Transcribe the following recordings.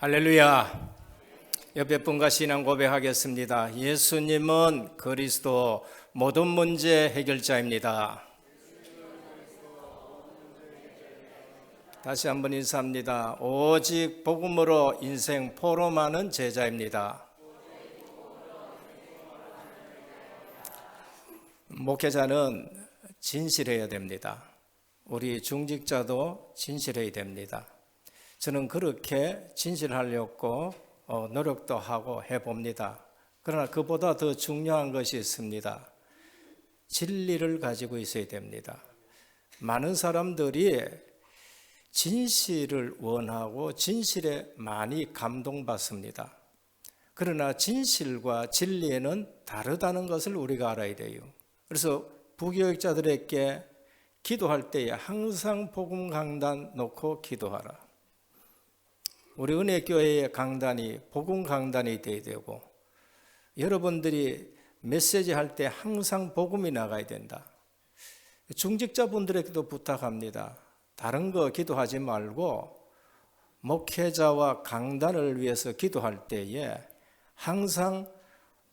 할렐루야. 옆에 분과 신앙 고백하겠습니다. 예수님은 그리스도 모든 문제 해결자입니다. 다시 한번 인사합니다. 오직 복음으로 인생 포럼하는 제자입니다. 목회자는 진실해야 됩니다. 우리 중직자도 진실해야 됩니다. 저는 그렇게 진실하려고 노력도 하고 해봅니다. 그러나 그보다 더 중요한 것이 있습니다. 진리를 가지고 있어야 됩니다. 많은 사람들이 진실을 원하고 진실에 많이 감동받습니다. 그러나 진실과 진리에는 다르다는 것을 우리가 알아야 돼요. 그래서 부교육자들에게 기도할 때에 항상 복음 강단 놓고 기도하라. 우리 은혜교회의 강단이 복음 강단이 되어야 되고, 여러분들이 메시지 할 때 항상 복음이 나가야 된다. 중직자분들에게도 부탁합니다. 다른 거 기도하지 말고 목회자와 강단을 위해서 기도할 때에 항상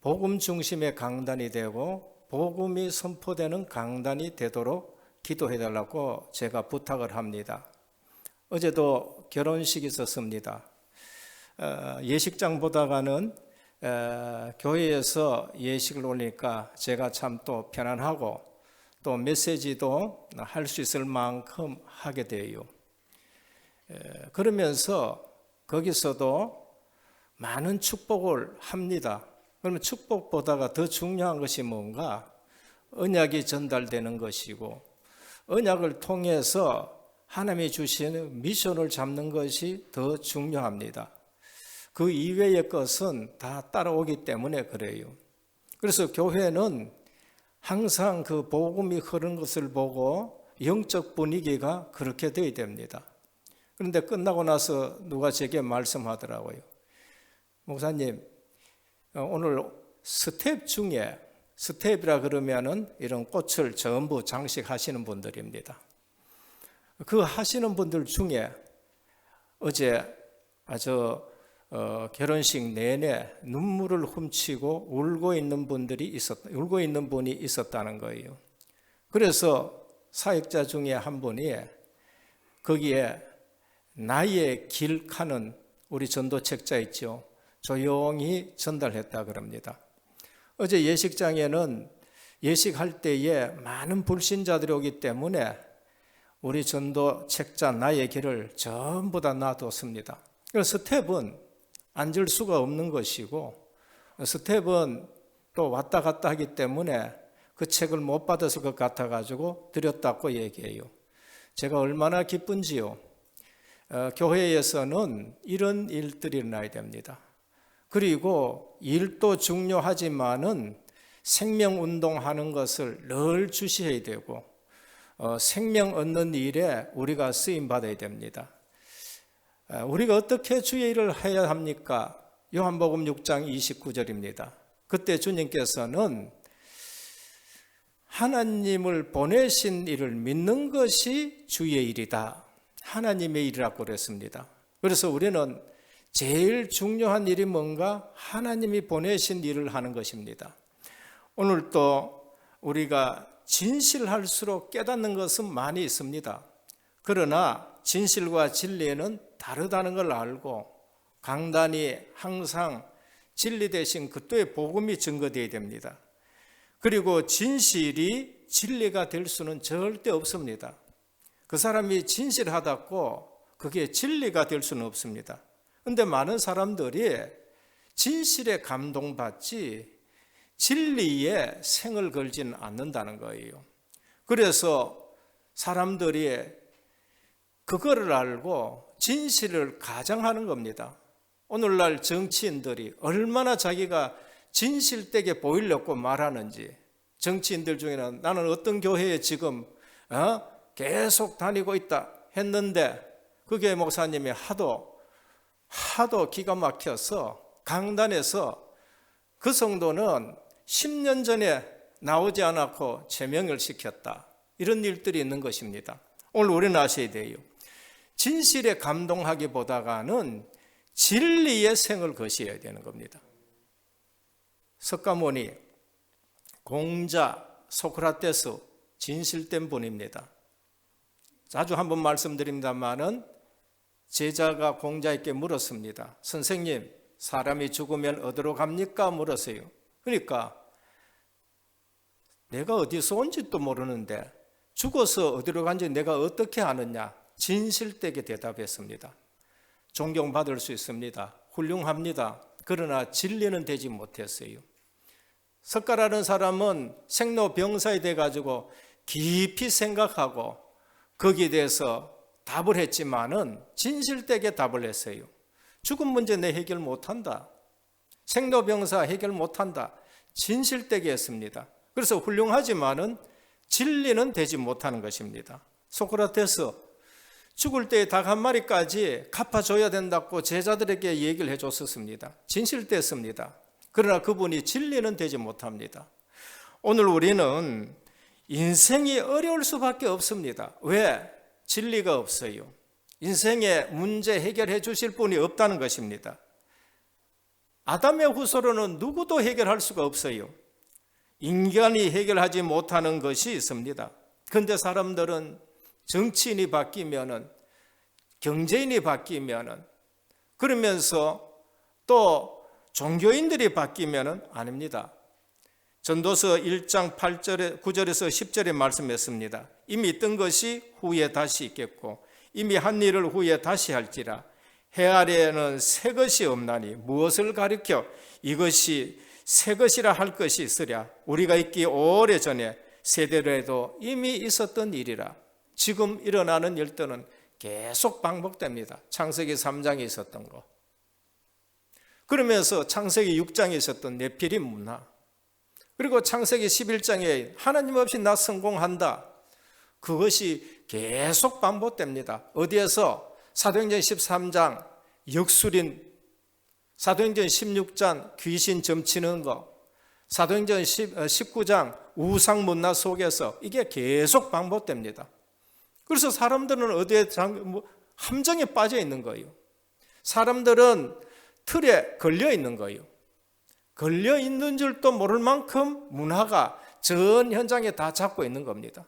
복음 중심의 강단이 되고 복음이 선포되는 강단이 되도록 기도해달라고 제가 부탁을 합니다. 어제도 결혼식이 있었습니다. 예식장 보다가는 교회에서 예식을 올리니까 제가 참 또 편안하고 또 메시지도 할 수 있을 만큼 하게 돼요. 그러면서 거기서도 많은 축복을 합니다. 그러면 축복보다가 더 중요한 것이 뭔가? 언약이 전달되는 것이고, 언약을 통해서 하나님이 주시는 미션을 잡는 것이 더 중요합니다. 그 이외의 것은 다 따라오기 때문에 그래요. 그래서 교회는 항상 그 복음이 흐르는 것을 보고 영적 분위기가 그렇게 되어야 됩니다. 그런데 끝나고 나서 누가 제게 말씀하더라고요. 목사님, 오늘 스텝 중에, 스텝이라 그러면은 이런 꽃을 전부 장식하시는 분들입니다. 그 하시는 분들 중에 어제 결혼식 내내 눈물을 훔치고 울고 있는 분이 있었다는 거예요. 그래서 사역자 중에 한 분이 거기에 나의 길 칸은 우리 전도 책자 있죠. 조용히 전달했다 그럽니다. 어제 예식장에는 예식할 때에 많은 불신자들이 오기 때문에 우리 전도 책자 나의 길을 전부 다 놔뒀습니다. 그래서 스텝은 앉을 수가 없는 것이고, 스텝은 또 왔다 갔다 하기 때문에 그 책을 못 받았을 것 같아가지고 드렸다고 얘기해요. 제가 얼마나 기쁜지요. 교회에서는 이런 일들이 일어나야 됩니다. 그리고 일도 중요하지만은 생명운동하는 것을 늘 주시해야 되고, 생명 얻는 일에 우리가 쓰임받아야 됩니다. 우리가 어떻게 주의 일을 해야 합니까? 요한복음 6장 29절입니다. 그때 주님께서는 하나님을 보내신 일을 믿는 것이 주의 일이다. 하나님의 일이라고 그랬습니다. 그래서 우리는 제일 중요한 일이 뭔가? 하나님이 보내신 일을 하는 것입니다. 오늘 또 우리가 진실할수록 깨닫는 것은 많이 있습니다. 그러나 진실과 진리에는 다르다는 걸 알고 강단이 항상 진리 대신 그때의 복음이 증거되어야 됩니다. 그리고 진실이 진리가 될 수는 절대 없습니다. 그 사람이 진실하다고 그게 진리가 될 수는 없습니다. 그런데 많은 사람들이 진실에 감동받지 진리에 생을 걸지는 않는다는 거예요. 그래서 사람들이 그거를 알고 진실을 가장하는 겁니다. 오늘날 정치인들이 얼마나 자기가 진실되게 보이려고 말하는지, 정치인들 중에는 나는 어떤 교회에 지금 계속 다니고 있다 했는데 그게 목사님이 하도 기가 막혀서 강단에서 그 성도는 10년 전에 나오지 않았고 제명을 시켰다. 이런 일들이 있는 것입니다. 오늘 우리는 아셔야 돼요. 진실에 감동하기보다는 진리의 생을 거셔야 되는 겁니다. 석가모니, 공자, 소크라테스 진실된 분입니다. 자주 한번 말씀드립니다마는 제자가 공자에게 물었습니다. 선생님, 사람이 죽으면 어디로 갑니까? 물었어요. 그러니까 내가 어디서 온지도 모르는데 죽어서 어디로 간지 내가 어떻게 아느냐? 진실되게 대답했습니다. 존경받을 수 있습니다. 훌륭합니다. 그러나 진리는 되지 못했어요. 석가라는 사람은 생로병사에 대해 가지고 깊이 생각하고 거기에 대해서 답을 했지만은 진실되게 답을 했어요. 죽음 문제 내 해결 못한다. 생로병사 해결 못한다. 진실되게 했습니다. 그래서 훌륭하지만은 진리는 되지 못하는 것입니다. 소크라테스 죽을 때 닭 한 마리까지 갚아줘야 된다고 제자들에게 얘기를 해줬었습니다. 진실됐습니다. 그러나 그분이 진리는 되지 못합니다. 오늘 우리는 인생이 어려울 수밖에 없습니다. 왜? 진리가 없어요. 인생의 문제 해결해 주실 분이 없다는 것입니다. 아담의 후손으로는 누구도 해결할 수가 없어요. 인간이 해결하지 못하는 것이 있습니다. 그런데 사람들은 정치인이 바뀌면은, 경제인이 바뀌면은, 그러면서 또 종교인들이 바뀌면은 아닙니다. 전도서 1장 8절에 9절에서 10절에 말씀했습니다. 이미 있던 것이 후에 다시 있겠고 이미 한 일을 후에 다시 할지라. 해 아래에는 새 것이 없나니 무엇을 가리켜 이것이 새 것이라 할 것이 있으랴. 우리가 있기 오래전에 세대로에도 이미 있었던 일이라. 지금 일어나는 일들은 계속 반복됩니다. 창세기 3장에 있었던 거, 그러면서 창세기 6장에 있었던 네피림 문화, 그리고 창세기 11장에 하나님 없이 나 성공한다, 그것이 계속 반복됩니다. 어디에서? 사도행전 13장 역술인, 사도행전 16장 귀신 점치는 거, 사도행전 19장 우상문화 속에서 이게 계속 반복됩니다. 그래서 사람들은 어디에 함정에 빠져 있는 거예요. 사람들은 틀에 걸려 있는 거예요. 걸려 있는 줄도 모를 만큼 문화가 전 현장에 다 잡고 있는 겁니다.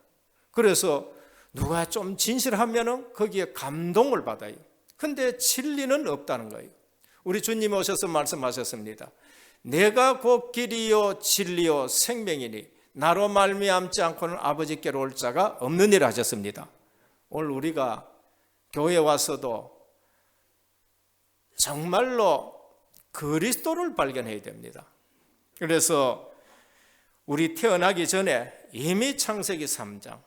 그래서 누가 좀 진실하면은 거기에 감동을 받아요. 근데 진리는 없다는 거예요. 우리 주님 오셔서 말씀하셨습니다. 내가 곧 길이요 진리요 생명이니 나로 말미암지 않고는 아버지께로 올 자가 없느니라 하셨습니다. 오늘 우리가 교회에 와서도 정말로 그리스도를 발견해야 됩니다. 그래서 우리 태어나기 전에 이미 창세기 3장,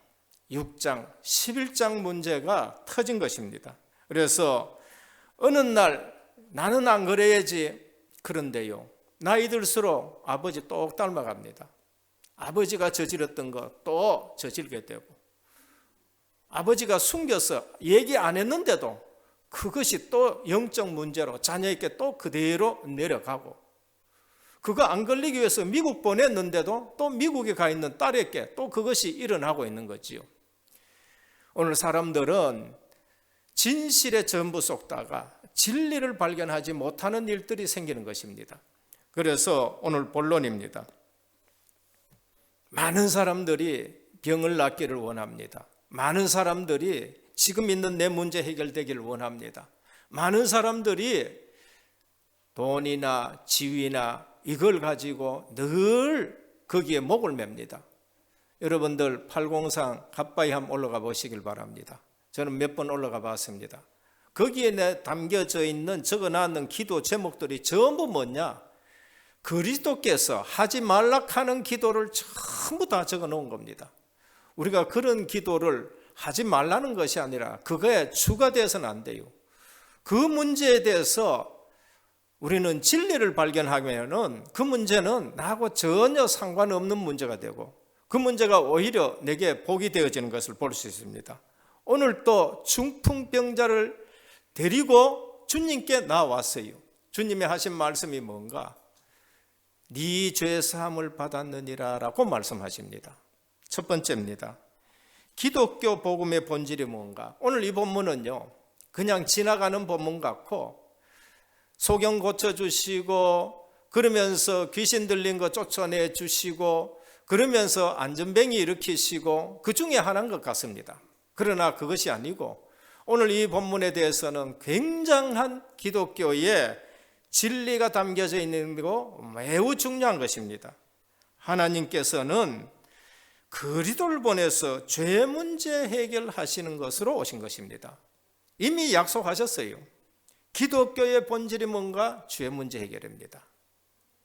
6장, 11장 문제가 터진 것입니다. 그래서 어느 날 나는 안 그래야지, 그런데요, 나이 들수록 아버지 똑 닮아갑니다. 아버지가 저질렀던 거 또 저질게 되고, 아버지가 숨겨서 얘기 안 했는데도 그것이 또 영적 문제로 자녀에게 또 그대로 내려가고, 그거 안 걸리기 위해서 미국 보냈는데도 또 미국에 가 있는 딸에게 또 그것이 일어나고 있는 거지요. 오늘 사람들은 진실에 전부 속다가 진리를 발견하지 못하는 일들이 생기는 것입니다. 그래서 오늘 본론입니다. 많은 사람들이 병을 낫기를 원합니다. 많은 사람들이 지금 있는 내 문제 해결되기를 원합니다. 많은 사람들이 돈이나 지위나 이걸 가지고 늘 거기에 목을 맵니다. 여러분들 803 갓바위 한번 올라가 보시길 바랍니다. 저는 몇 번 올라가 봤습니다. 거기에 담겨져 있는, 적어놨는 기도 제목들이 전부 뭐냐? 그리스도께서 하지 말라 하는 기도를 전부 다 적어놓은 겁니다. 우리가 그런 기도를 하지 말라는 것이 아니라 그거에 추가되어서는 안 돼요. 그 문제에 대해서 우리는 진리를 발견하면은 그 문제는 나하고 전혀 상관없는 문제가 되고, 그 문제가 오히려 내게 복이 되어지는 것을 볼 수 있습니다. 오늘 또 중풍병자를 데리고 주님께 나왔어요. 주님이 하신 말씀이 뭔가? 네 죄 사함을 받았느니라 라고 말씀하십니다. 첫 번째입니다. 기독교 복음의 본질이 뭔가? 오늘 이 본문은요, 그냥 지나가는 본문 같고 소경 고쳐주시고, 그러면서 귀신 들린 거 쫓아내 주시고, 그러면서 안전뱅이 일으키시고, 그 중에 하나인 것 같습니다. 그러나 그것이 아니고 오늘 이 본문에 대해서는 굉장한 기독교의 진리가 담겨져 있는 거 매우 중요한 것입니다. 하나님께서는 그리스도를 보내서 죄 문제 해결하시는 것으로 오신 것입니다. 이미 약속하셨어요. 기독교의 본질이 뭔가? 죄 문제 해결입니다.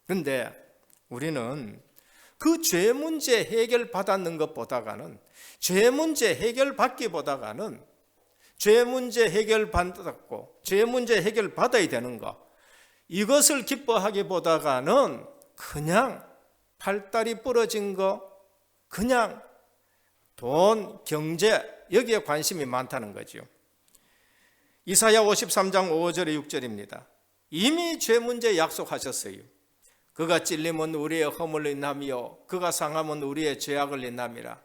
그런데 우리는 그 죄 문제 해결 받았는 것보다가는, 죄 문제 해결 받기보다가는 죄 문제 해결 받았고 죄 문제 해결 받아야 되는 것, 이것을 기뻐하기보다가는 그냥 팔다리 부러진 거, 그냥 돈, 경제, 여기에 관심이 많다는 거죠. 이사야 53장 5절에 6절입니다. 이미 죄 문제 약속하셨어요. 그가 찔림은 우리의 허물을 인하며 그가 상함은 우리의 죄악을 인함이라.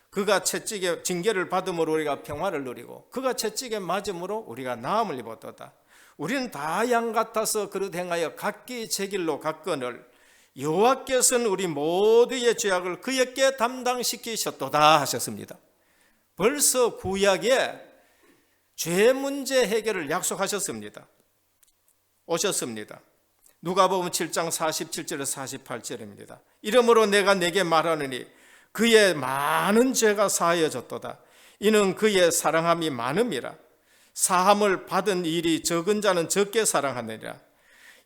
그가 채찍에 징계를 받음으로 우리가 평화를 누리고 그가 채찍에 맞음으로 우리가 나음을 입었도다. 우리는 다 양 같아서 그릇 행하여 각기 제 길로 갔거늘 여호와께서는 우리 모두의 죄악을 그에게 담당시키셨도다 하셨습니다. 벌써 구약에 죄 문제 해결을 약속하셨습니다. 오셨습니다. 누가복음 7장 47절에서 48절입니다. 이러므로 내가 내게 말하느니 그의 많은 죄가 사하여졌도다. 이는 그의 사랑함이 많음이라. 사함을 받은 일이 적은 자는 적게 사랑하느니라.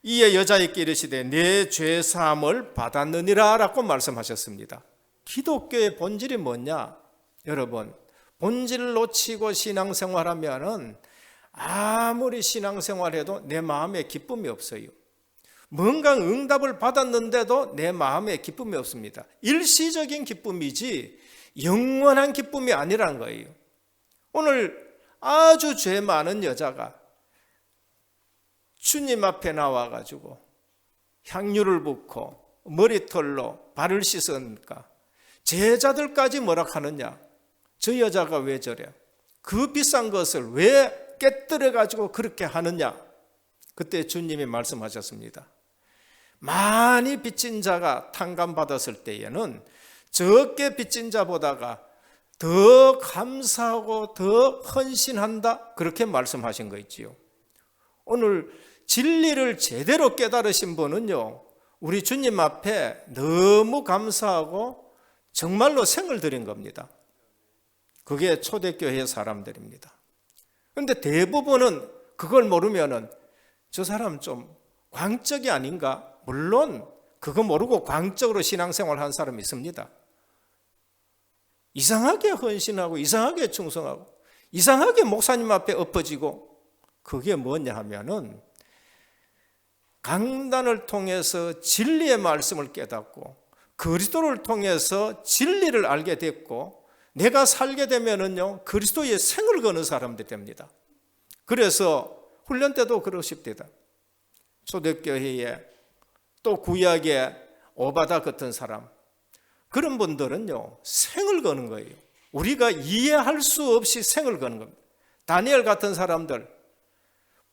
이에 여자에게 이르시되 내 죄 사함을 받았느니라 라고 말씀하셨습니다. 기독교의 본질이 뭐냐? 여러분, 본질을 놓치고 신앙생활하면은 아무리 신앙생활해도 내 마음에 기쁨이 없어요. 뭔가 응답을 받았는데도 내 마음에 기쁨이 없습니다. 일시적인 기쁨이지 영원한 기쁨이 아니라는 거예요. 오늘 아주 죄 많은 여자가 주님 앞에 나와가지고 향유를 붓고 머리털로 발을 씻으니까 제자들까지 뭐라 하느냐? 저 여자가 왜 저래? 그 비싼 것을 왜 깨뜨려가지고 그렇게 하느냐? 그때 주님이 말씀하셨습니다. 많이 빚진 자가 탕감받았을 때에는 적게 빚진 자보다가 더 감사하고 더 헌신한다, 그렇게 말씀하신 거 있지요. 오늘 진리를 제대로 깨달으신 분은요, 우리 주님 앞에 너무 감사하고 정말로 생을 드린 겁니다. 그게 초대교회 사람들입니다. 그런데 대부분은 그걸 모르면은 저 사람 좀 광적이 아닌가? 물론 그거 모르고 광적으로 신앙생활 한 사람이 있습니다. 이상하게 헌신하고 이상하게 충성하고 이상하게 목사님 앞에 엎어지고, 그게 뭐냐 하면은 강단을 통해서 진리의 말씀을 깨닫고 그리스도를 통해서 진리를 알게 됐고 내가 살게 되면은요 그리스도의 생을 거는 사람들이 됩니다. 그래서 훈련 때도 그러십니다. 초대교회에 또 구약의 오바다 같은 사람, 그런 분들은요 생을 거는 거예요. 우리가 이해할 수 없이 생을 거는 겁니다. 다니엘 같은 사람들,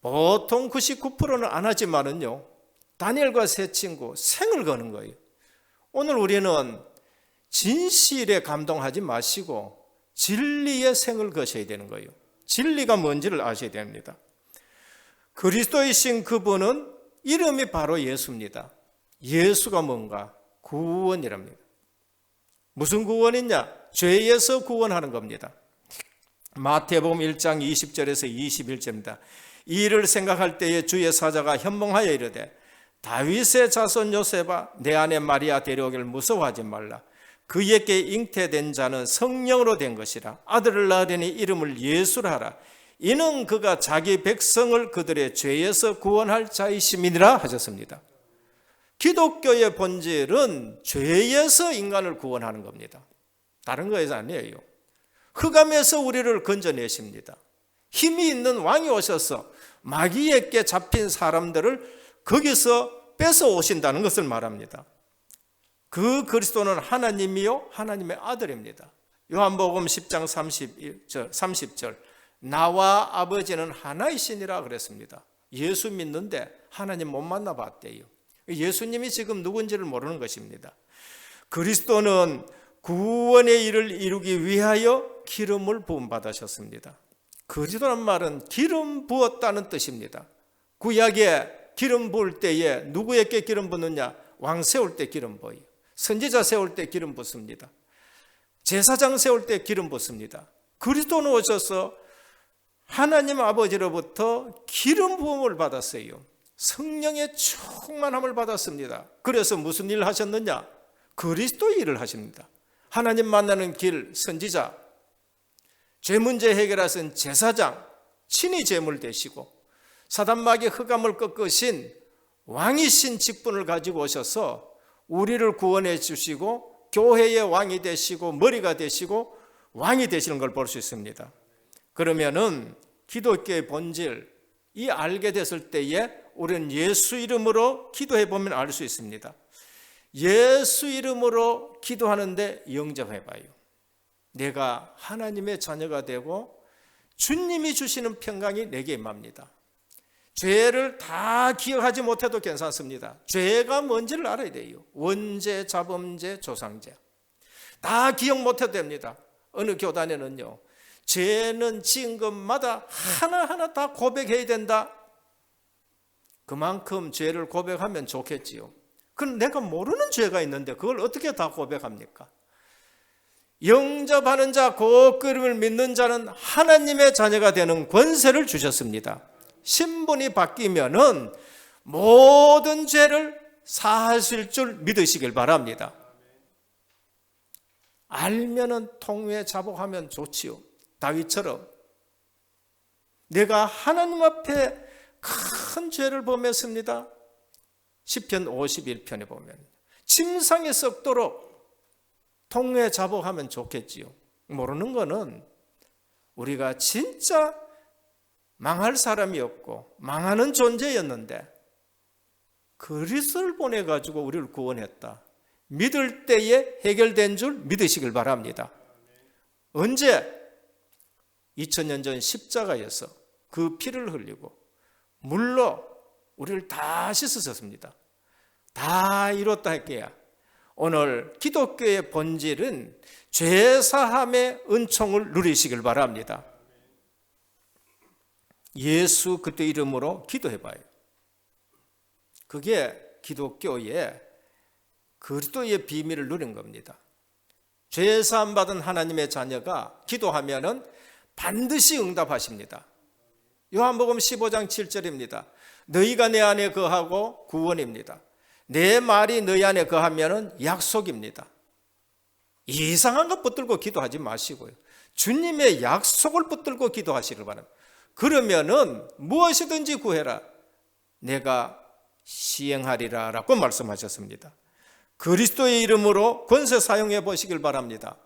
보통 99%는 안 하지만은요 다니엘과 세 친구 생을 거는 거예요. 오늘 우리는 진실에 감동하지 마시고 진리의 생을 거셔야 되는 거예요. 진리가 뭔지를 아셔야 됩니다. 그리스도이신 그분은 이름이 바로 예수입니다. 예수가 뭔가? 구원이랍니다. 무슨 구원이냐? 죄에서 구원하는 겁니다. 마태복음 1장 20절에서 21절입니다. 이 일을 생각할 때에 주의 사자가 현몽하여 이르되 다윗의 자손 요셉아 내 아내 마리아 데려오기를 무서워하지 말라. 그에게 잉태된 자는 성령으로 된 것이라. 아들을 낳으려니 이름을 예수라 하라. 이는 그가 자기 백성을 그들의 죄에서 구원할 자이심이니라 하셨습니다. 기독교의 본질은 죄에서 인간을 구원하는 겁니다. 다른 거에서 아니에요. 흑암에서 우리를 건져내십니다. 힘이 있는 왕이 오셔서 마귀에게 잡힌 사람들을 거기서 뺏어 오신다는 것을 말합니다. 그 그리스도는 하나님이요 하나님의 아들입니다. 요한복음 10장 30절 나와 아버지는 하나이시니라 그랬습니다. 예수 믿는데 하나님 못 만나봤대요. 예수님이 지금 누군지를 모르는 것입니다. 그리스도는 구원의 일을 이루기 위하여 기름을 부음받으셨습니다. 그리스도란 말은 기름 부었다는 뜻입니다. 구약에 기름 부을 때에 누구에게 기름 붓느냐? 왕 세울 때 기름 부어요. 선지자 세울 때 기름 붓습니다. 제사장 세울 때 기름 붓습니다. 그리스도는 오셔서 하나님 아버지로부터 기름 부음을 받았어요. 성령의 충만함을 받았습니다. 그래서 무슨 일을 하셨느냐? 그리스도의 일을 하십니다. 하나님 만나는 길, 선지자, 죄 문제 해결하신 제사장, 친히 제물 되시고 사단마귀의 흑암을 꺾으신 왕이신 직분을 가지고 오셔서 우리를 구원해 주시고 교회의 왕이 되시고 머리가 되시고 왕이 되시는 걸 볼 수 있습니다. 그러면은 기독교의 본질, 이 알게 됐을 때에 우리는 예수 이름으로 기도해 보면 알 수 있습니다. 예수 이름으로 기도하는데 영접해 봐요. 내가 하나님의 자녀가 되고 주님이 주시는 평강이 내게 임합니다. 죄를 다 기억하지 못해도 괜찮습니다. 죄가 뭔지를 알아야 돼요. 원죄, 자범죄, 조상죄 다 기억 못해도 됩니다. 어느 교단에는요, 죄는 지은 것마다 하나하나 다 고백해야 된다. 그만큼 죄를 고백하면 좋겠지요. 그럼 내가 모르는 죄가 있는데 그걸 어떻게 다 고백합니까? 영접하는 자, 그 그림을 믿는 자는 하나님의 자녀가 되는 권세를 주셨습니다. 신분이 바뀌면은 모든 죄를 사하실 줄 믿으시길 바랍니다. 알면은 통회 자복하면 좋지요. 다윗처럼 내가 하나님 앞에 큰 죄를 범했습니다. 시편 51편에 보면 침상에 썩도록 통회 자복하면 좋겠지요. 모르는 거는 우리가 진짜 망할 사람이었고 망하는 존재였는데 그리스도를 보내가지고 우리를 구원했다. 믿을 때에 해결된 줄 믿으시길 바랍니다. 언제? 2000년 전 십자가에서 그 피를 흘리고 물로 우리를 다 씻으셨습니다. 다 이뤘다 할게야. 오늘 기독교의 본질은 죄사함의 은총을 누리시길 바랍니다. 예수 그때 이름으로 기도해봐요. 그게 기독교의 그리스도의 비밀을 누린 겁니다. 죄사함 받은 하나님의 자녀가 기도하면은 반드시 응답하십니다. 요한복음 15장 7절입니다. 너희가 내 안에 거하고 구원입니다. 내 말이 너희 안에 거하면은 약속입니다. 이상한 것 붙들고 기도하지 마시고요. 주님의 약속을 붙들고 기도하시길 바랍니다. 그러면은 무엇이든지 구해라. 내가 시행하리라 라고 말씀하셨습니다. 그리스도의 이름으로 권세 사용해 보시길 바랍니다.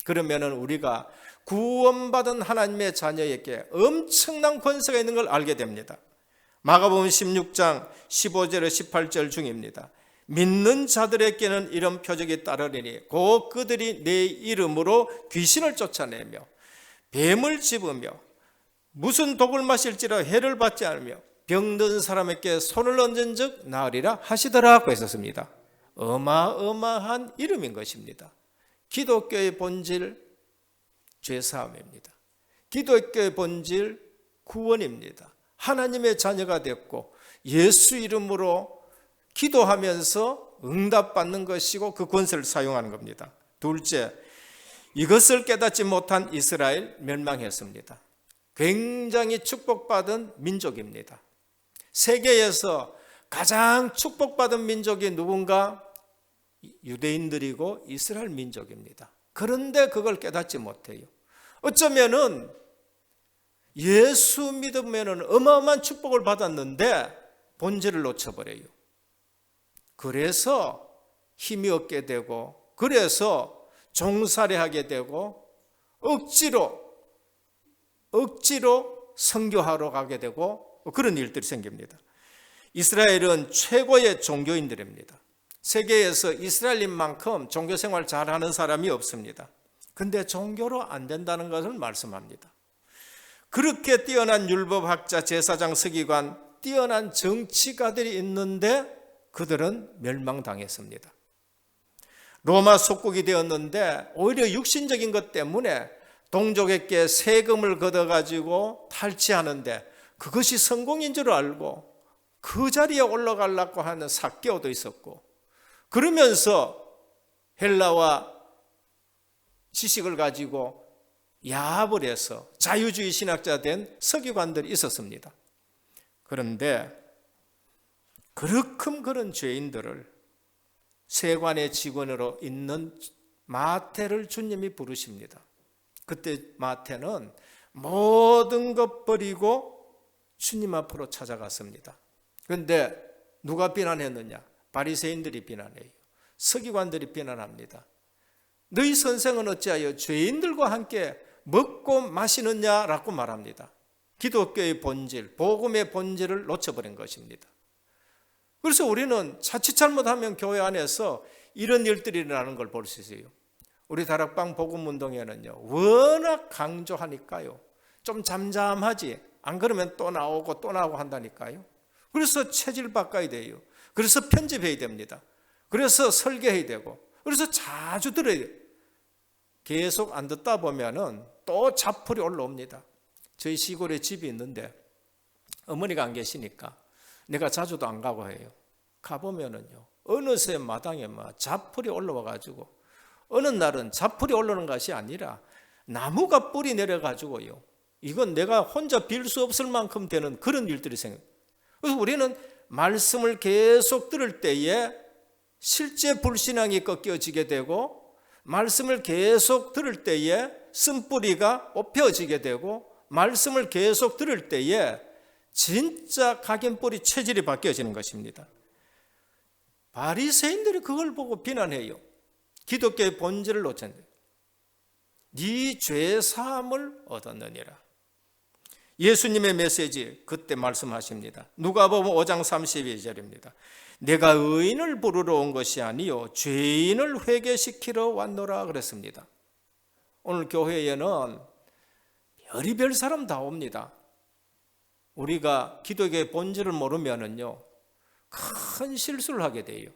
그러면은 우리가 구원받은 하나님의 자녀에게 엄청난 권세가 있는 걸 알게 됩니다. 마가복음 16장 15절에 18절 중입니다. 믿는 자들에게는 이런 표적이 따르리니 곧 그들이 내 이름으로 귀신을 쫓아내며 뱀을 집으며 무슨 독을 마실지라 해를 받지 않으며 병든 사람에게 손을 얹은 즉 나으리라 하시더라고 했었습니다. 어마어마한 이름인 것입니다. 기독교의 본질 죄사함입니다. 기독교의 본질 구원입니다. 하나님의 자녀가 됐고 예수 이름으로 기도하면서 응답받는 것이고 그 권세를 사용하는 겁니다. 둘째, 이것을 깨닫지 못한 이스라엘 멸망했습니다. 굉장히 축복받은 민족입니다. 세계에서 가장 축복받은 민족이 누군가? 유대인들이고 이스라엘 민족입니다. 그런데 그걸 깨닫지 못해요. 어쩌면은 예수 믿으면은 어마어마한 축복을 받았는데 본질을 놓쳐버려요. 그래서 힘이 없게 되고 그래서 종살이하게 되고 억지로 선교하러 가게 되고 그런 일들이 생깁니다. 이스라엘은 최고의 종교인들입니다. 세계에서 이스라엘인만큼 종교생활 잘하는 사람이 없습니다. 근데 종교로 안 된다는 것을 말씀합니다. 그렇게 뛰어난 율법학자, 제사장, 서기관, 뛰어난 정치가들이 있는데 그들은 멸망당했습니다. 로마 속국이 되었는데 오히려 육신적인 것 때문에 동족에게 세금을 걷어가지고 탈취하는데 그것이 성공인 줄 알고 그 자리에 올라가려고 하는 삭개오도 있었고, 그러면서 헬라와 지식을 가지고 야합을 해서 자유주의 신학자 된 서기관들이 있었습니다. 그런데 그렇게 그런 죄인들을 세관의 직원으로 있는 마태를 주님이 부르십니다. 그때 마태는 모든 것 버리고 주님 앞으로 찾아갔습니다. 그런데 누가 비난했느냐? 바리새인들이 비난해요. 서기관들이 비난합니다. 너희 선생은 어찌하여 죄인들과 함께 먹고 마시느냐라고 말합니다. 기독교의 본질, 복음의 본질을 놓쳐버린 것입니다. 그래서 우리는 자칫 잘못하면 교회 안에서 이런 일들이 일어나는 걸 볼 수 있어요. 우리 다락방 복음운동회는요, 워낙 강조하니까요, 좀 잠잠하지, 안 그러면 또 나오고 또 나오고 한다니까요. 그래서 체질 바꿔야 돼요. 그래서 편집해야 됩니다. 그래서 설계해야 되고, 그래서 자주 들어야 돼요. 계속 안 듣다 보면은 또 잡풀이 올라옵니다. 저희 시골에 집이 있는데 어머니가 안 계시니까 내가 자주도 안 가고 해요. 가보면은요, 어느새 마당에 막 잡풀이 올라와가지고, 어느 날은 잡풀이 올라오는 것이 아니라 나무가 뿌리 내려가지고요, 이건 내가 혼자 빌 수 없을 만큼 되는 그런 일들이 생겨요. 그래서 우리는 말씀을 계속 들을 때에 실제 불신앙이 꺾여지게 되고, 말씀을 계속 들을 때에 쓴뿌리가 뽑혀지게 되고, 말씀을 계속 들을 때에 진짜 각인뿌리 체질이 바뀌어지는 것입니다. 바리새인들이 그걸 보고 비난해요. 기독교의 본질을 놓쳤는데, 네 죄 사함을 얻었느니라. 예수님의 메시지 그때 말씀하십니다. 누가복음 5장 32절입니다. 내가 의인을 부르러 온 것이 아니요 죄인을 회개시키러 왔노라 그랬습니다. 오늘 교회에는 별의별 사람 다 옵니다. 우리가 기독교의 본질을 모르면은요, 큰 실수를 하게 돼요.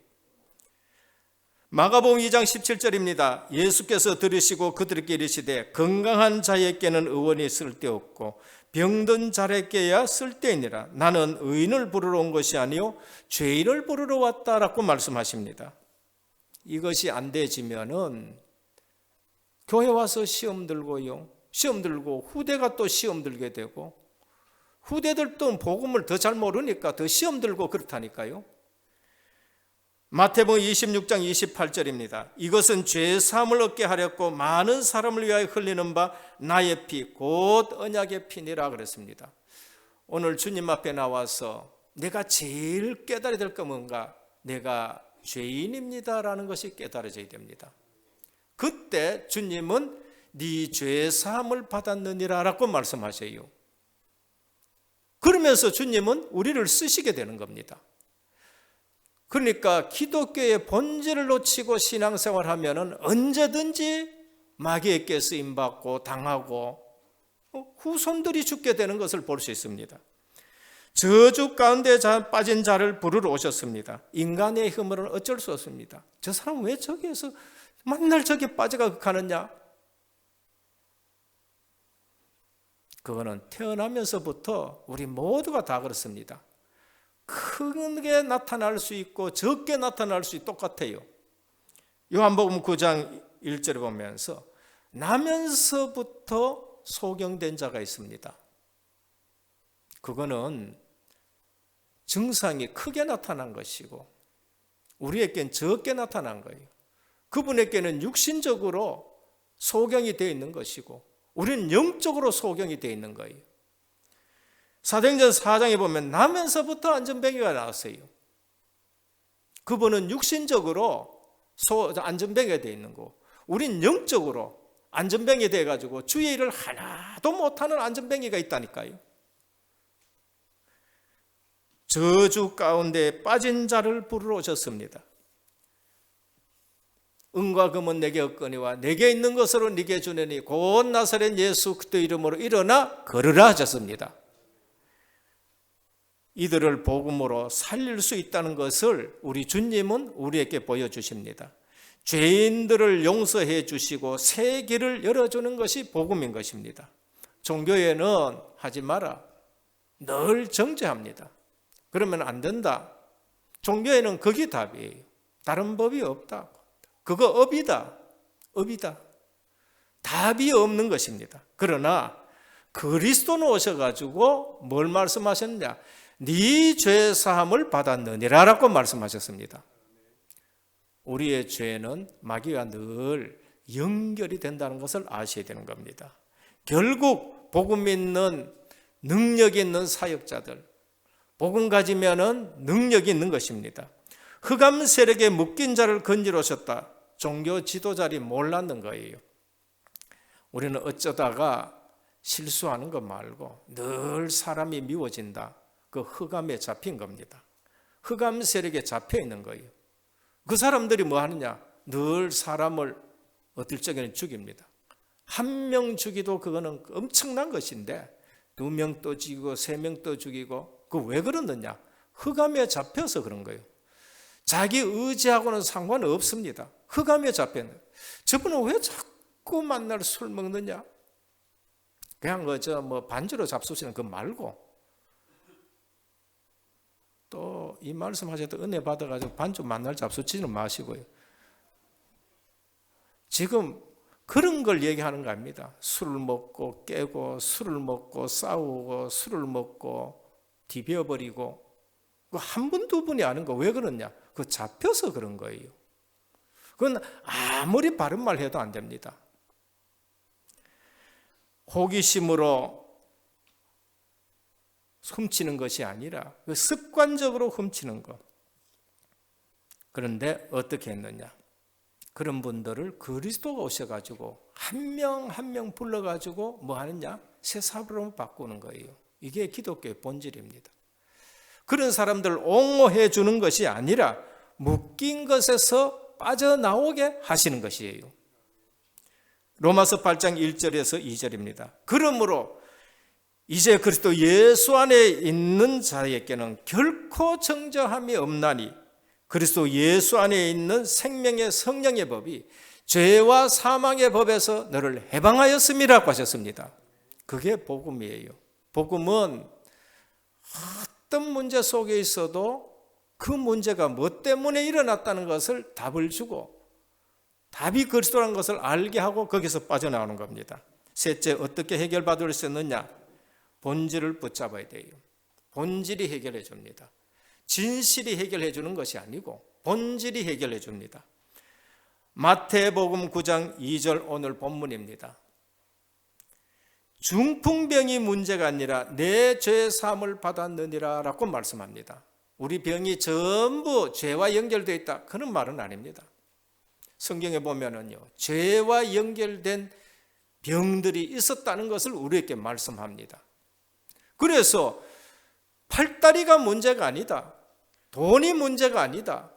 마가복음 2장 17절입니다. 예수께서 들으시고 그들에게 이르시되 건강한 자에게는 의원이 쓸데없고 병든 자에게야 쓸데있니라. 나는 의인을 부르러 온 것이 아니요 죄인을 부르러 왔다라고 말씀하십니다. 이것이 안 되지면은 교회 와서 시험 들고요, 시험 들고 후대가 또 시험 들게 되고, 후대들도 복음을 더 잘 모르니까 더 시험 들고 그렇다니까요. 마태복음 26장 28절입니다. 이것은 죄 사함을 얻게 하렸고 많은 사람을 위하여 흘리는 바 나의 피 곧 언약의 피니라 그랬습니다. 오늘 주님 앞에 나와서 내가 제일 깨달아야 될 건 뭔가? 내가 죄인입니다라는 것이 깨달아져야 됩니다. 그때 주님은 네 죄 사함을 받았느니라 라고 말씀하셔요. 그러면서 주님은 우리를 쓰시게 되는 겁니다. 그러니까 기독교의 본질을 놓치고 신앙생활하면은 언제든지 마귀에게 쓰임받고 당하고 후손들이 죽게 되는 것을 볼 수 있습니다. 저주 가운데 빠진 자를 부르러 오셨습니다. 인간의 힘으로는 어쩔 수 없습니다. 저 사람 왜 저기에서 맨날 저기 빠져가 가느냐? 그거는 태어나면서부터 우리 모두가 다 그렇습니다. 크게 나타날 수 있고 적게 나타날 수 똑같아요. 요한복음 9장 1절에 보면서 나면서부터 소경된 자가 있습니다. 그거는 증상이 크게 나타난 것이고 우리에겐 적게 나타난 거예요. 그분에게는 육신적으로 소경이 되어 있는 것이고 우리는 영적으로 소경이 되어 있는 거예요. 사도행전 4장에 보면 나면서부터 안전뱅이가 나왔어요. 그분은 육신적으로 안전뱅이가 되어 있는 거고 우린 영적으로 안전뱅이 돼가지고 주의 일을 하나도 못하는 안전뱅이가 있다니까요. 저주 가운데 빠진 자를 부르러 오셨습니다. 은과 금은 내게 없거니와 내게 있는 것으로 네게 주느니 곧 나사렛 예수 그리스도 이름으로 일어나 걸으라 하셨습니다. 이들을 복음으로 살릴 수 있다는 것을 우리 주님은 우리에게 보여주십니다. 죄인들을 용서해 주시고 새 길을 열어주는 것이 복음인 것입니다. 종교에는 하지 마라, 늘 정죄합니다. 그러면 안 된다. 종교에는 그게 답이에요. 다른 법이 없다. 그거 업이다. 답이 없는 것입니다. 그러나 그리스도는 오셔가지고 뭘 말씀하셨냐? 네 죄 사함을 받았느니라 라고 말씀하셨습니다. 우리의 죄는 마귀와 늘 연결이 된다는 것을 아셔야 되는 겁니다. 결국 복음 있는 능력 있는 사역자들, 복음 가지면은 능력이 있는 것입니다. 흑암 세력에 묶인 자를 건지러 오셨다. 종교 지도자들이 몰랐는 거예요. 우리는 어쩌다가 실수하는 것 말고 늘 사람이 미워진다. 그 흑암에 잡힌 겁니다. 흑암 세력에 잡혀 있는 거예요. 그 사람들이 뭐 하느냐? 늘 사람을 어떨 적에는 죽입니다. 한 명 죽이도 그거는 엄청난 것인데 2명 또 죽이고 3명 또 죽이고 그 왜 그러느냐? 흑암에 잡혀서 그런 거예요. 자기 의지하고는 상관없습니다. 흑암에 잡혔는. 저분은 왜 자꾸 만날 술 먹느냐? 그냥 반주로 잡수시는 그 말고 또 이 말씀 하셔도 은혜 받아가지고 반주 만날 잡수치는 마시고요. 지금 그런 걸 얘기하는 거 아닙니다. 술을 먹고 깨고 술을 먹고 싸우고 술을 먹고 디벼버리고 한 분, 두 분이 아는 거 왜 그러냐? 그 잡혀서 그런 거예요. 그건 아무리 바른 말 해도 안 됩니다. 호기심으로 훔치는 것이 아니라 습관적으로 훔치는 것. 그런데 어떻게 했느냐? 그런 분들을 그리스도가 오셔가지고 한 명 한 명 불러가지고 뭐 하느냐? 새 사람으로 바꾸는 거예요. 이게 기독교의 본질입니다. 그런 사람들을 옹호해 주는 것이 아니라 묶인 것에서 빠져나오게 하시는 것이에요. 로마서 8장 1절에서 2절입니다. 그러므로 이제 그리스도 예수 안에 있는 자에게는 결코 정죄함이 없나니 그리스도 예수 안에 있는 생명의 성령의 법이 죄와 사망의 법에서 너를 해방하였음이라고 하셨습니다. 그게 복음이에요. 복음은 어떤 문제 속에 있어도 그 문제가 뭐 때문에 일어났다는 것을 답을 주고 답이 그리스도라는 것을 알게 하고 거기서 빠져나오는 겁니다. 셋째, 어떻게 해결받을 수 있느냐? 본질을 붙잡아야 돼요. 본질이 해결해 줍니다. 진실이 해결해 주는 것이 아니고 본질이 해결해 줍니다. 마태복음 9장 2절 오늘 본문입니다. 중풍병이 문제가 아니라 내 죄 사함을 받았느니라 라고 말씀합니다. 우리 병이 전부 죄와 연결되어 있다, 그런 말은 아닙니다. 성경에 보면은요, 죄와 연결된 병들이 있었다는 것을 우리에게 말씀합니다. 그래서 팔다리가 문제가 아니다, 돈이 문제가 아니다,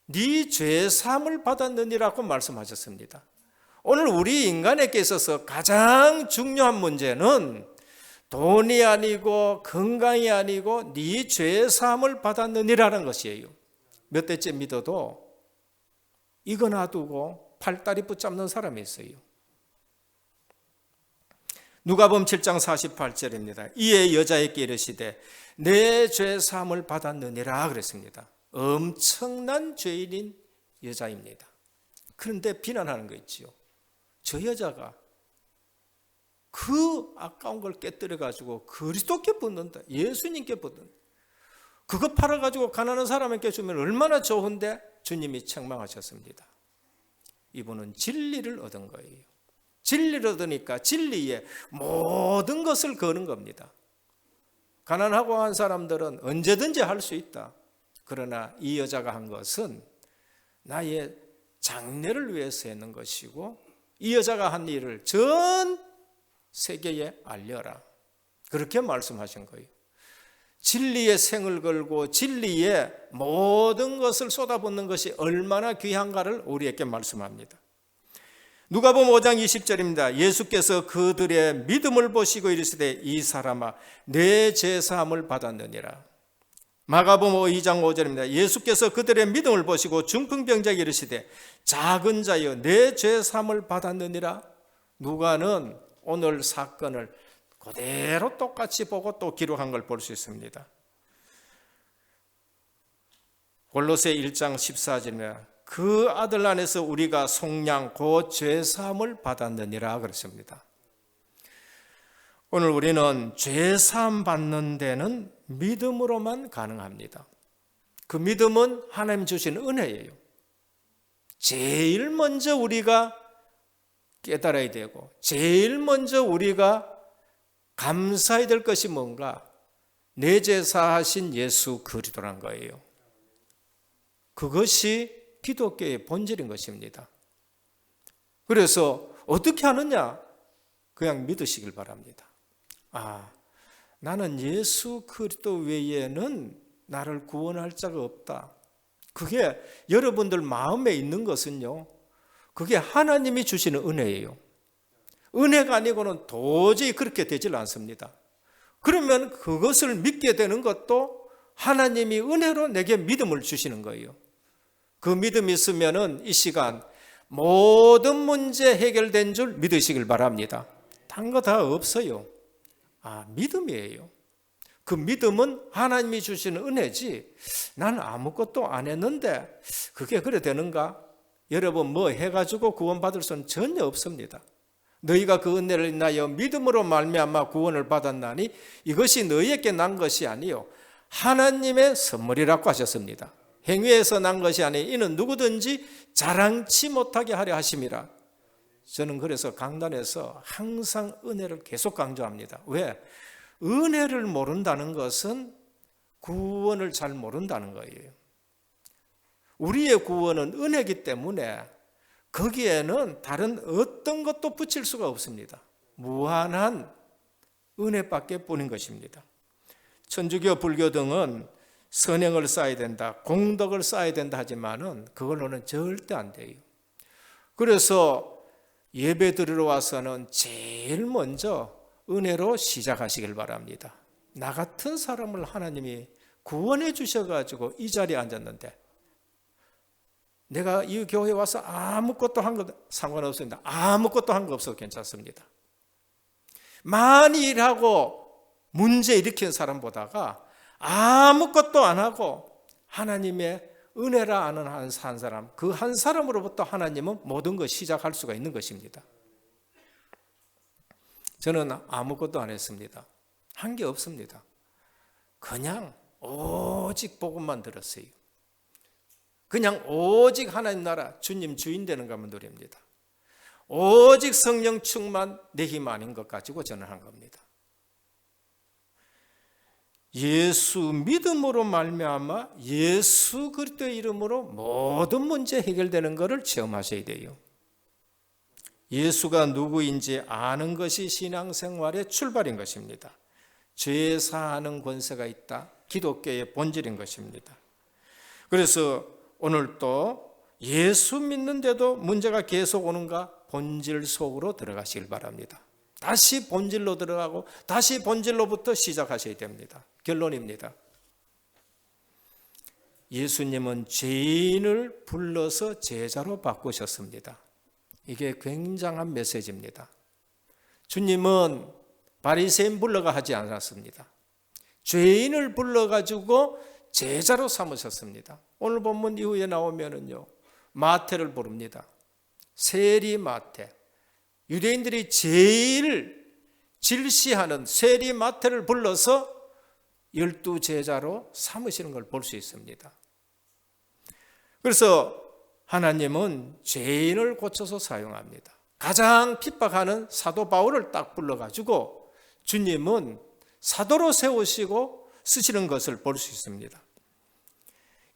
네 죄 사함을 받았느니라고 말씀하셨습니다. 오늘 우리 인간에게 있어서 가장 중요한 문제는 돈이 아니고 건강이 아니고 네 죄 사함을 받았느니라는 것이에요. 몇 대째 믿어도 이거 놔두고 팔다리 붙잡는 사람이 있어요. 누가복음 7장 48절입니다. 이에 여자에게 이르시되 내 죄 사함을 받았느니라 그랬습니다. 엄청난 죄인인 여자입니다. 그런데 비난하는 거 있지요. 저 여자가 그 아까운 걸 깨뜨려 가지고 그리스도께 붙는다, 예수님께 붙는다, 그거 팔아 가지고 가난한 사람에게 주면 얼마나 좋은데 주님이 책망하셨습니다. 이분은 진리를 얻은 거예요. 진리를 얻으니까 진리에 모든 것을 거는 겁니다. 가난하고 한 사람들은 언제든지 할 수 있다. 그러나 이 여자가 한 것은 나의 장래를 위해서 했는 것이고 이 여자가 한 일을 전 세계에 알려라, 그렇게 말씀하신 거예요. 진리의 생을 걸고 진리에 모든 것을 쏟아붓는 것이 얼마나 귀한가를 우리에게 말씀합니다. 누가복음 5장 20절입니다. 예수께서 그들의 믿음을 보시고 이르시되 이 사람아 내 죄 사함을 받았느니라. 마가복음 2장 5절입니다. 예수께서 그들의 믿음을 보시고 중풍병자에게 이르시되 작은 자여 내 죄 사함을 받았느니라. 누가는 오늘 사건을 그대로 똑같이 보고 또 기록한 걸 볼 수 있습니다. 골로새 1장 14절입니다. 그 아들 안에서 우리가 속량 곧 죄 사함을 받았느니라 그랬습니다. 오늘 우리는 죄 사함 받는 데는 믿음으로만 가능합니다. 그 믿음은 하나님 주신 은혜예요. 제일 먼저 우리가 깨달아야 되고 제일 먼저 우리가 감사해야 될 것이 뭔가? 내 죄 사하신 예수 그리스도란 거예요. 그것이 기독교의 본질인 것입니다. 그래서 어떻게 하느냐? 그냥 믿으시길 바랍니다. 나는 예수 그리스도 외에는 나를 구원할 자가 없다. 그게 여러분들 마음에 있는 것은요, 그게 하나님이 주시는 은혜예요. 은혜가 아니고는 도저히 그렇게 되질 않습니다. 그러면 그것을 믿게 되는 것도 하나님이 은혜로 내게 믿음을 주시는 거예요. 그 믿음이 있으면은 이 시간 모든 문제 해결된 줄 믿으시길 바랍니다. 딴 거 다 없어요. 믿음이에요. 그 믿음은 하나님이 주시는 은혜지 나는 아무것도 안 했는데 그게 그래 되는가? 여러분 뭐 해가지고 구원받을 수는 전혀 없습니다. 너희가 그 은혜를 인하여 믿음으로 말미암아 구원을 받았나니 이것이 너희에게 난 것이 아니요 하나님의 선물이라고 하셨습니다. 행위에서 난 것이 아니 이는 누구든지 자랑치 못하게 하려 하심이라. 저는 그래서 강단에서 항상 은혜를 계속 강조합니다. 왜? 은혜를 모른다는 것은 구원을 잘 모른다는 거예요. 우리의 구원은 은혜이기 때문에 거기에는 다른 어떤 것도 붙일 수가 없습니다. 무한한 은혜밖에 뿐인 것입니다. 천주교, 불교 등은 선행을 쌓아야 된다, 공덕을 쌓아야 된다 하지만은 그걸로는 절대 안 돼요. 그래서 예배 드리러 와서는 제일 먼저 은혜로 시작하시길 바랍니다. 나 같은 사람을 하나님이 구원해 주셔가지고 이 자리에 앉았는데 내가 이 교회에 와서 아무것도 한 것 상관없습니다. 아무것도 한 거 없어도 괜찮습니다. 많이 일하고 문제 일으킨 사람보다가 아무것도 안 하고 하나님의 은혜라 아는 한 사람, 그 한 사람으로부터 하나님은 모든 걸 시작할 수가 있는 것입니다. 저는 아무것도 안 했습니다. 한 게 없습니다. 그냥 오직 복음만 들었어요. 그냥 오직 하나님 나라 주님 주인 되는 것만 누립니다. 오직 성령 충만 내 힘 아닌 것 가지고 저는 한 겁니다. 예수 믿음으로 말미암아 예수 그리스도의 이름으로 모든 문제 해결되는 것을 체험하셔야 돼요. 예수가 누구인지 아는 것이 신앙생활의 출발인 것입니다. 죄 사하는 권세가 있다. 기독교의 본질인 것입니다. 그래서 오늘 또 예수 믿는데도 문제가 계속 오는가? 본질 속으로 들어가시길 바랍니다. 다시 본질로 들어가고 다시 본질로부터 시작하셔야 됩니다. 결론입니다. 예수님은 죄인을 불러서 제자로 바꾸셨습니다. 이게 굉장한 메시지입니다. 주님은 바리새인 불러가 하지 않았습니다. 죄인을 불러가지고 제자로 삼으셨습니다. 오늘 본문 이후에 나오면은요, 마태를 부릅니다. 세리 마태. 유대인들이 제일 질시하는 세리 마태를 불러서 12제자로 삼으시는 걸 볼 수 있습니다. 그래서 하나님은 죄인을 고쳐서 사용합니다. 가장 핍박하는 사도 바울을 딱 불러가지고 주님은 사도로 세우시고 쓰시는 것을 볼 수 있습니다.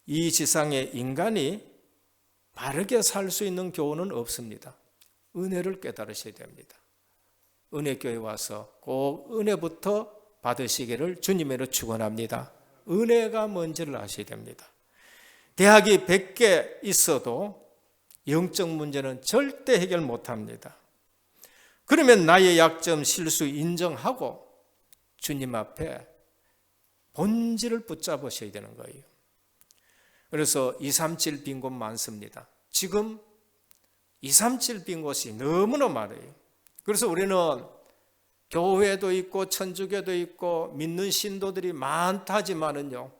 이 지상에 인간이 바르게 살 수 있는 교훈은 없습니다. 은혜를 깨달으셔야 됩니다. 은혜교회 와서 꼭 은혜부터 받으시기를 주님으로 축원합니다. 은혜가 뭔지를 아셔야 됩니다. 대학이 100개 있어도 영적 문제는 절대 해결 못합니다. 그러면 나의 약점, 실수 인정하고 주님 앞에 본질을 붙잡으셔야 되는 거예요. 그래서 237 빈 곳 많습니다. 지금 237 빈 곳이 너무나 많아요. 그래서 우리는 교회도 있고 천주교도 있고 믿는 신도들이 많다지만은요,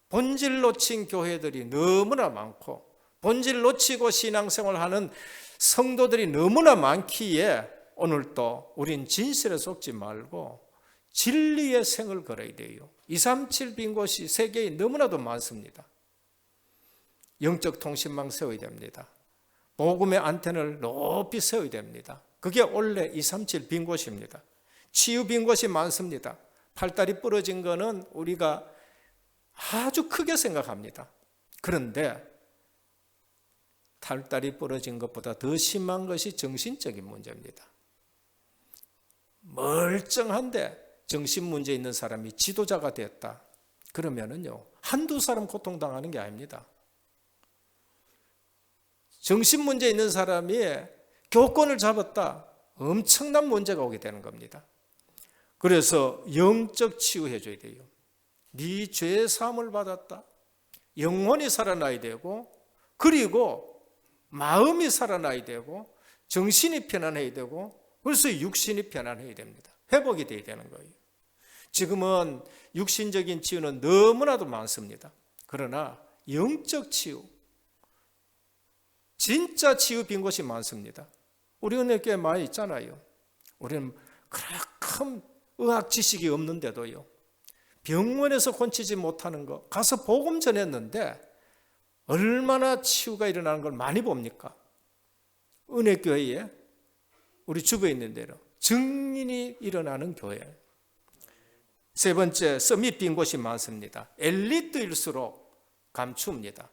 본질 놓친 교회들이 너무나 많고 본질 놓치고 신앙생활하는 성도들이 너무나 많기에 오늘 또 우린 진실에 속지 말고 진리의 생을 걸어야 돼요. 237 빈 곳이 세계에 너무나도 많습니다. 영적 통신망 세워야 됩니다. 복음의 안테나를 높이 세워야 됩니다. 그게 원래 237 빈 곳입니다. 치유 빈 곳이 많습니다. 팔다리 부러진 거는 우리가 아주 크게 생각합니다. 그런데 팔다리 부러진 것보다 더 심한 것이 정신적인 문제입니다. 멀쩡한데 정신 문제 있는 사람이 지도자가 됐다. 그러면은요, 한두 사람 고통당하는 게 아닙니다. 정신 문제 있는 사람이 교권을 잡았다. 엄청난 문제가 오게 되는 겁니다. 그래서 영적 치유해 줘야 돼요. 네 죄 사함을 받았다. 영혼이 살아나야 되고, 그리고 마음이 살아나야 되고, 정신이 편안해야 되고, 그래서 육신이 편안해야 됩니다. 회복이 돼야 되는 거예요. 지금은 육신적인 치유는 너무나도 많습니다. 그러나 영적 치유, 진짜 치유 빈 곳이 많습니다. 우리 은혜교회 많이 있잖아요. 우리는 그렇게 의학 지식이 없는데도요, 병원에서 고치지 못하는 거 가서 복음 전했는데 얼마나 치유가 일어나는 걸 많이 봅니까? 은혜교회에 우리 주변에 있는 대로 증인이 일어나는 교회. 세 번째, 서밋 빈 곳이 많습니다. 엘리트일수록 감춥니다.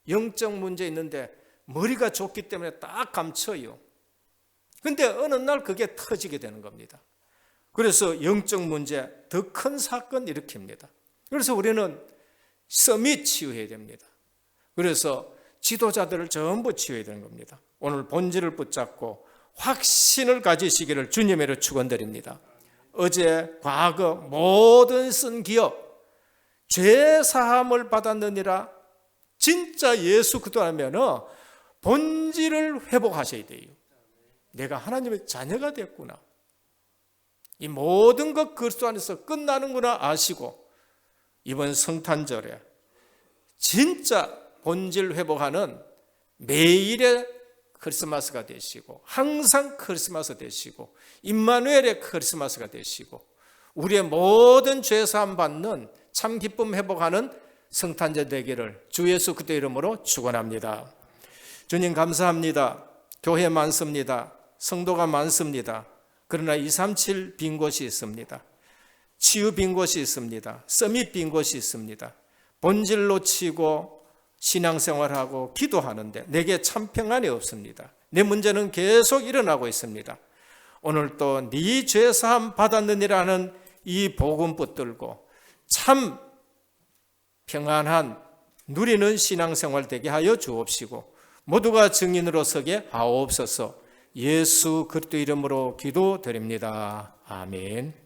영적 문제 있는데 머리가 좋기 때문에 딱 감춰요. 근데 어느 날 그게 터지게 되는 겁니다. 그래서 영적 문제, 더 큰 사건 일으킵니다. 그래서 우리는 서밋 치유해야 됩니다. 그래서 지도자들을 전부 치유해야 되는 겁니다. 오늘 본질을 붙잡고 확신을 가지시기를 주님으로 축원드립니다. 어제 과거 모든 쓴 기억, 죄 사함을 받았느니라, 진짜 예수 그리스도라면 본질을 회복하셔야 돼요. 내가 하나님의 자녀가 됐구나, 이 모든 것 그리스도 안에서 끝나는구나 아시고, 이번 성탄절에 진짜 본질 회복하는 매일의 크리스마스가 되시고, 항상 크리스마스 되시고, 임마누엘의 크리스마스가 되시고, 우리의 모든 죄사함 받는 참 기쁨 회복하는 성탄절 되기를 주 예수 그리스도 이름으로 축원합니다. 주님 감사합니다. 교회 많습니다. 성도가 많습니다. 그러나 237 빈 곳이 있습니다. 치유 빈 곳이 있습니다. 서밋 빈 곳이 있습니다. 본질 놓치고 신앙생활하고 기도하는데 내게 참 평안이 없습니다. 내 문제는 계속 일어나고 있습니다. 오늘 또 네 죄사함 받았느니라는 이 복음 붙들고 참 평안한 누리는 신앙생활 되게 하여 주옵시고, 모두가 증인으로 서게 하옵소서. 예수 그리스도 이름으로 기도드립니다. 아멘.